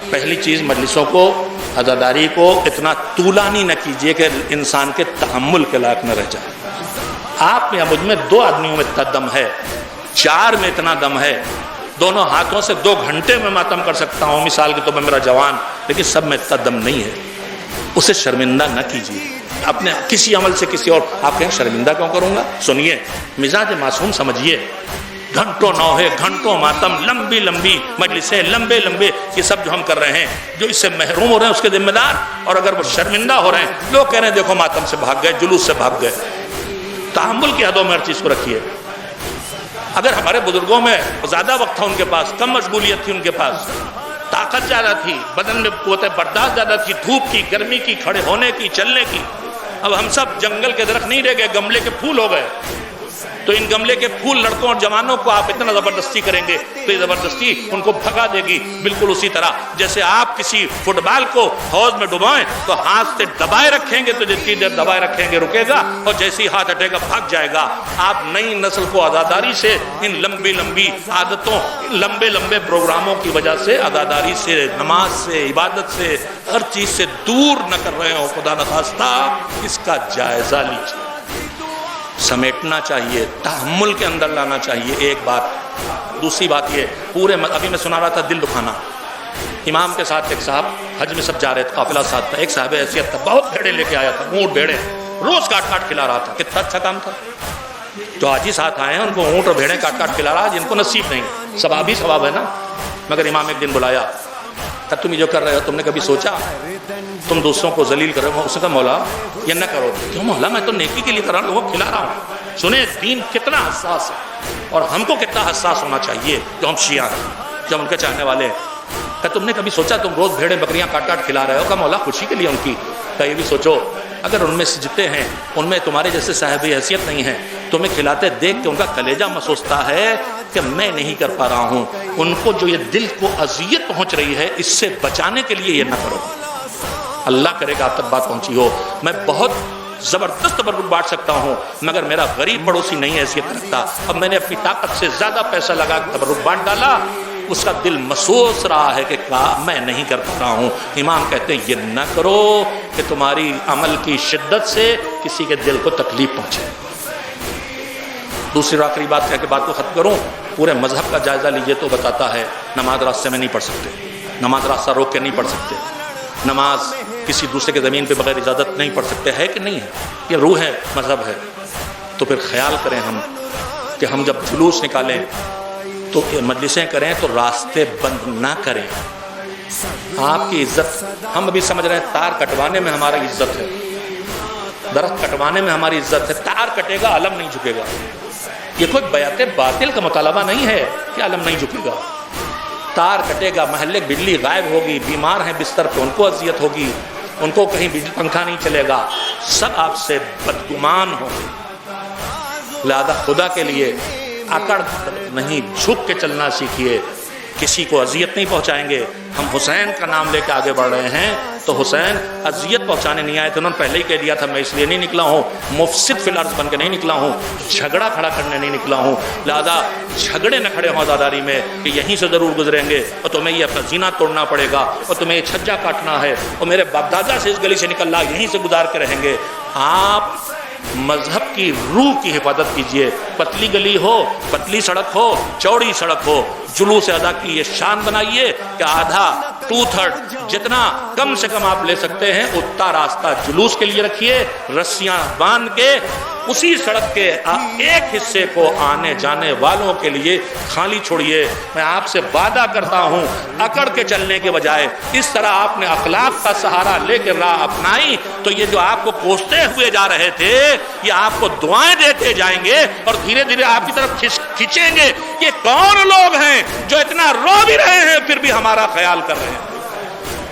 پہلی چیز مجلسوں کو، عزاداری کو اتنا طولانی نہ کیجیے کہ انسان کے تحمل کے لائق نہ رہ جائے. آپ یا مجھ میں 2 آدمیوں میں اتنا دم ہے، 4 میں اتنا دم ہے، دونوں ہاتھوں سے 2 گھنٹے میں ماتم کر سکتا ہوں مثال کے طور پر میرا جوان، لیکن سب میں اتنا دم نہیں ہے. اسے شرمندہ نہ کیجیے اپنے کسی عمل سے کسی اور. آپ کہیں شرمندہ کیوں کروں گا؟ سنیے، مزاج معصوم سمجھیے. گھنٹوں نوحے، گھنٹوں ماتم، لمبی لمبی مجلسیں، لمبے لمبے، یہ سب جو ہم کر رہے ہیں، جو اس سے محروم ہو رہے ہیں اس کے ذمہ دار. اور اگر وہ شرمندہ ہو رہے ہیں، لوگ کہہ رہے ہیں دیکھو ماتم سے بھاگ گئے، جلوس سے بھاگ گئے. تحمل کی حدوں میں ہر چیز کو رکھیے. اگر ہمارے بزرگوں میں زیادہ وقت تھا، ان کے پاس کم مشغولیت تھی، ان کے پاس طاقت زیادہ تھی، بدن میں قوت برداشت زیادہ تھی، دھوپ کی، گرمی کی، کھڑے ہونے کی، چلنے کی. اب ہم سب جنگل کے درخت نہیں رہ گئے، گملے کے پھول ہو گئے. تو ان گملے کے پھول لڑکوں اور جوانوں کو آپ اتنا زبردستی کریں گے تو یہ زبردستی ان کو بھگا دے گی. بالکل اسی طرح جیسے آپ کسی فٹ بال کو حوض میں ڈبوائیں تو ہاتھ سے دبائے رکھیں گے تو جتنی دیر دبائے رکھیں گے رکے گا، اور جیسے ہی ہاتھ ہٹے گا بھاگ جائے گا. آپ نئی نسل کو عزاداری سے، ان لمبی لمبی عادتوں، لمبے لمبے پروگراموں کی وجہ سے، عزاداری سے، نماز سے، عبادت سے، ہر چیز سے دور نہ کر رہے ہو. خدا نخواستہ اس کا جائزہ لیجیے. سمیٹنا چاہیے، تحمل کے اندر لانا چاہیے. ایک بات. دوسری بات یہ، پورے ابھی میں سنا رہا تھا دل دکھانا. امام کے ساتھ ایک صاحب حج میں سب جا رہے تھے، قافلہ ساتھ تھا. ایک صاحب حیثیت تھا، بہت بھیڑے لے کے آیا تھا، اونٹ بھیڑے روز کاٹ کاٹ کھلا رہا تھا. کتنا اچھا کام تھا. جو حاجی ساتھ آئے ہیں ان کو اونٹ اور بھیڑیں کاٹ کاٹ کھلا رہا، جن کو نصیب نہیں، ثواب ہی ثواب ہے نا. مگر امام ایک دن بلایا، تم یہ جو کر رہے ہو تم نے کبھی سوچا تم دوسروں کو ذلیل کر رہے ہو؟ اس نے کہا مولا یہ نہ کرو. کیوں مولا؟ میں تو نیکی کے لیے کر رہا ہوں، لوگوں کو کھلا رہا ہوں. سنیں دین کتنا حساس ہے، اور ہم کو کتنا حساس ہونا چاہیے جو ہم شیعہ ہیں، جو ہم ان کے چاہنے والے ہیں. کہ تم نے کبھی سوچا تم روز بھیڑیں بکریاں کاٹ کاٹ کھلا رہے ہو؟ کہ مولا خوشی کے لیے ان کی. کہ یہ بھی سوچو اگر ان میں سے جتنے ہیں ان میں تمہارے جیسے صاحب حیثیت نہیں ہے، تمہیں کھلاتے دیکھ کے ان کا کلیجہ محسوستا ہے کہ میں نہیں کر پا رہا ہوں. ان کو جو یہ دل کو اذیت پہنچ رہی ہے اس سے بچانے کے لیے یہ نہ کرو. اللہ کرے گا آپ تک بات پہنچی ہو. میں بہت زبردست تبرک بانٹ سکتا ہوں مگر میرا غریب پڑوسی نہیں حیثیت رکھتا. اب میں نے اپنی طاقت سے زیادہ پیسہ لگا کے تبرک بانٹ ڈالا، اس کا دل محسوس رہا ہے کہ میں نہیں کر پا رہا ہوں. امام کہتے ہیں یہ نہ کرو کہ تمہاری عمل کی شدت سے کسی کے دل کو تکلیف پہنچے. دوسری اور آخری بات کہہ کے بات کو ختم کروں. پورے مذہب کا جائزہ لیجیے تو بتاتا ہے نماز راستے میں نہیں پڑھ سکتے، نماز راستہ روک کے نہیں پڑھ سکتے، نماز کسی دوسرے کے زمین پہ بغیر اجازت نہیں پڑھ سکتے. ہے کہ نہیں ہے؟ یہ روح ہے، مذہب ہے. تو پھر خیال کریں ہم کہ ہم جب جلوس نکالیں تو مجلسیں کریں تو راستے بند نہ کریں. آپ کی عزت، ہم ابھی سمجھ رہے ہیں تار کٹوانے میں ہماری عزت ہے، درخت کٹوانے میں ہماری عزت ہے. تار کٹے گا علم نہیں جھکے گا. یہ کوئی بیعت باطل کا مطالبہ نہیں ہے کہ علم نہیں جھکے گا. تار کٹے گا، محلے بجلی غائب ہوگی، بیمار ہیں بستر پہ ان کو اذیت ہوگی، ان کو کہیں بجلی پنکھا نہیں چلے گا، سب آپ سے بدگمان ہوں گے. لہذا خدا کے لیے اکڑ نہیں جھک کے چلنا سیکھیے. کسی کو اذیت نہیں پہنچائیں گے. ہم حسین کا نام لے کے آگے بڑھ رہے ہیں تو حسین اذیت پہنچانے نہیں آئے تھے. انہوں نے پہلے ہی کہہ دیا تھا میں اس لیے نہیں نکلا ہوں، مفسد فی الارض بن کے نہیں نکلا ہوں، جھگڑا کھڑا کرنے نہیں نکلا ہوں. لہذا جھگڑے نہ کھڑے ہوں عزاداری میں کہ یہیں سے ضرور گزریں گے اور تمہیں یہ اپنا زینہ توڑنا پڑے گا اور تمہیں یہ چھجا کاٹنا ہے اور میرے باپ دادا سے اس گلی سے نکلنا یہیں سے گزار کے رہیں گے. آپ مذہب کی روح کی حفاظت کیجئے. پتلی گلی ہو، پتلی سڑک ہو، چوڑی سڑک ہو، جلوس ادا کی یہ شان بنائیے کہ آدھا 2/3 جتنا کم سے کم آپ لے سکتے ہیں اتنا راستہ جلوس کے لیے رکھیے. رسیاں باندھ کے اسی سڑک کے ایک حصے کو آنے جانے والوں کے لیے خالی چھوڑیے. میں آپ سے وعدہ کرتا ہوں اکڑ کے چلنے کے بجائے اس طرح آپ نے اخلاق کا سہارا لے کے راہ اپنائی تو یہ جو آپ کو کوستے ہوئے جا رہے تھے یہ آپ کو دعائیں دیتے جائیں گے اور دھیرے دھیرے آپ کی طرف کھینچیں گے. یہ کون لوگ ہیں جو اتنا رو بھی رہے ہیں پھر بھی ہمارا خیال کر رہے ہیں؟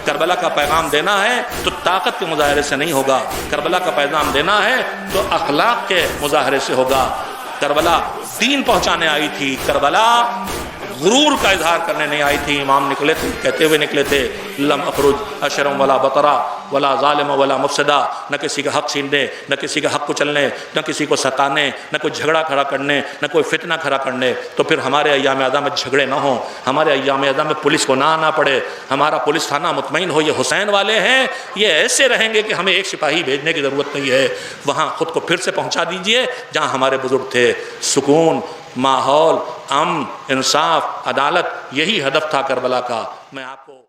کربلا کا پیغام دینا ہے تو طاقت کے مظاہرے سے نہیں ہوگا. کربلا کا پیغام دینا ہے تو اخلاق کے مظاہرے سے ہوگا. کربلا دین پہنچانے آئی تھی. کربلا غرور کا اظہار کرنے نہیں آئی تھی. امام نکلے تھے, کہتے ہوئے نکلے تھے, لم اخرج اشرم ولا بطرا ولا ظالم ولا مفسدہ, نہ کسی کا حق چھیننے, نہ کسی کا حق کچلنے, نہ کسی کو ستانے, نہ کوئی جھگڑا کھڑا کرنے, نہ کوئی فتنہ کھڑا کرنے. تو پھر ہمارے ایام اعظم میں جھگڑے نہ ہوں, ہمارے ایام اعظم میں پولیس کو نہ آنا پڑے, ہمارا پولیس تھانہ مطمئن ہو. یہ حسین والے ہیں, یہ ایسے رہیں گے کہ ہمیں ایک سپاہی بھیجنے کی ضرورت نہیں ہے. وہاں خود کو پھر سے پہنچا دیجئے جہاں ہمارے بزرگ تھے. سکون, ماحول, امن, انصاف, عدالت, یہی ہدف تھا کربلا کا. میں آپ کو